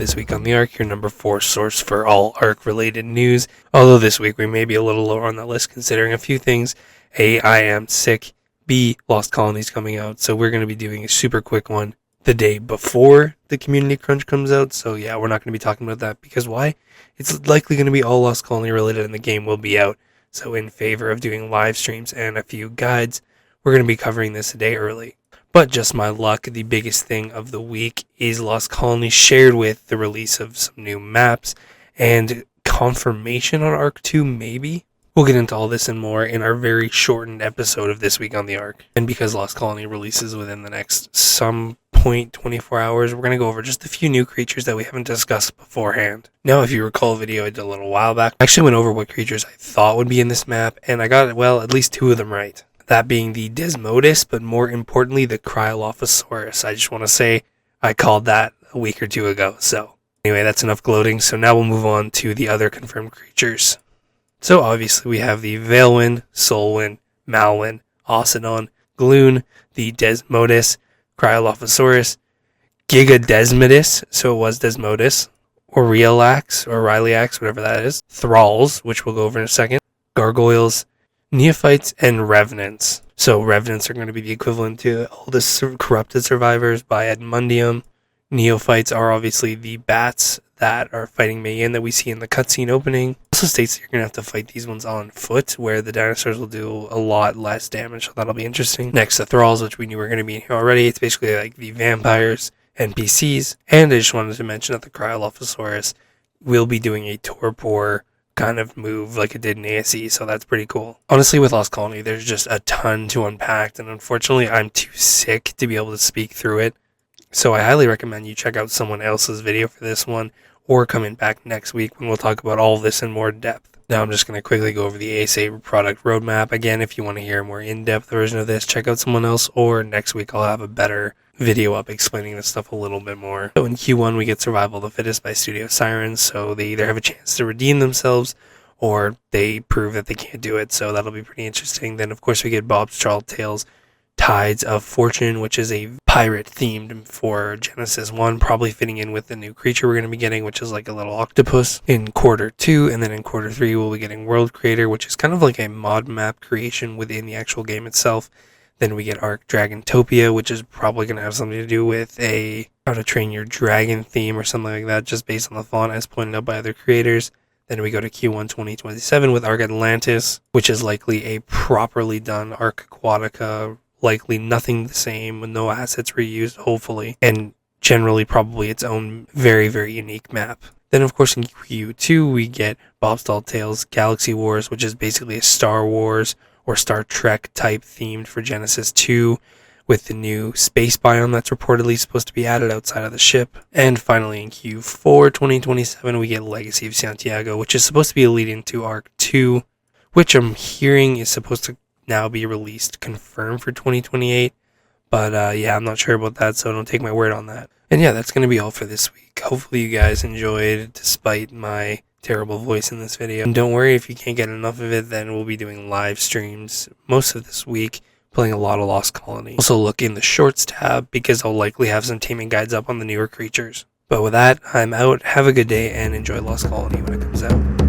This Week on the ARK, your number 4 source for all ARK-related news. Although this week we may be a little lower on that list considering a few things. A, I am sick. B, Lost Colony's coming out. So we're going to be doing a super quick one the day before the Community Crunch comes out. So yeah, we're not going to be talking about that because why? It's likely going to be all Lost Colony related and the game will be out. So in favor of doing live streams and a few guides, we're going to be covering this a day early. But just my luck, the biggest thing of the week is Lost Colony shared with the release of some new maps and confirmation on ARK 2, maybe? We'll get into all this and more in our very shortened episode of This Week on the ARK. And because Lost Colony releases within the next some point 24 hours, we're going to go over just a few new creatures that we haven't discussed beforehand. Now, if you recall a video I did a little while back, I actually went over what creatures I thought would be in this map, and I got, well, at least 2 of them right. That being the Desmodus, but more importantly, the Cryolophosaurus. I just want to say I called that a week or 2 ago. So anyway, that's enough gloating. So now we'll move on to the other confirmed creatures. So obviously we have the Veilwind, Soulwind, Malwind, Oceanodon, Gloon, the Desmodus, Cryolophosaurus, Gigadesmodus, so it was Desmodus, Aureliax, or Ryliax, whatever that is, Thralls, which we'll go over in a second, Gargoyles, Neophytes, and Revenants. So Revenants are going to be the equivalent to all the corrupted survivors by Edmundium. Neophytes are obviously the bats that are fighting Mayan that we see in the cutscene opening. It also states that you're going to have to fight these ones on foot, where the dinosaurs will do a lot less damage, so that'll be interesting. Next, the Thralls, which we knew were going to be in here already. It's basically like the vampires, NPCs, and I just wanted to mention that the Cryolophosaurus will be doing a torpor kind of move like it did in ASA, so that's pretty cool. Honestly, with Lost Colony, there's just a ton to unpack, and unfortunately, I'm too sick to be able to speak through it. So I highly recommend you check out someone else's video for this one, or come in back next week when we'll talk about all of this in more depth. Now I'm just going to quickly go over the ASA product roadmap. Again, if you want to hear a more in-depth version of this, check out someone else, or next week I'll have a better video up explaining this stuff a little bit more. So in Q1 we get Survival of the Fittest by Studio Sirens, so they either have a chance to redeem themselves or they prove that they can't do it, so that'll be pretty interesting. Then of course we get Bob's Tall Tales Tides of Fortune, which is a pirate themed for Genesis 1, probably fitting in with the new creature we're going to be getting, which is like a little octopus in quarter 2, and then in quarter 3 we'll be getting World Creator, which is kind of like a mod map creation within the actual game itself. Then we get ARK Dragantopia, which is probably going to have something to do with a How to Train Your Dragon theme or something like that, just based on the font as pointed out by other creators. Then we go to Q1 2027 with ARK Atlantis, which is likely a properly done ARK Aquatica, likely nothing the same, with no assets reused, hopefully, and generally probably its own very, very unique map. Then, of course, in Q2, we get Bob's Tall Tales Galaxy Wars, which is basically a Star Wars or Star Trek type themed for Genesis 2, with the new space biome that's reportedly supposed to be added outside of the ship. And finally, in Q4 2027, we get Legacy of Santiago, which is supposed to be a lead into ARK 2, which I'm hearing is supposed to now be released, confirmed for 2028. But yeah, I'm not sure about that, so don't take my word on that. And yeah, that's going to be all for this week. Hopefully you guys enjoyed, despite my terrible voice in this video. And don't worry, if you can't get enough of it, then we'll be doing live streams most of this week, playing a lot of Lost Colony. Also look in the Shorts tab, because I'll likely have some taming guides up on the newer creatures. But with that, I'm out. Have a good day, and enjoy Lost Colony when it comes out.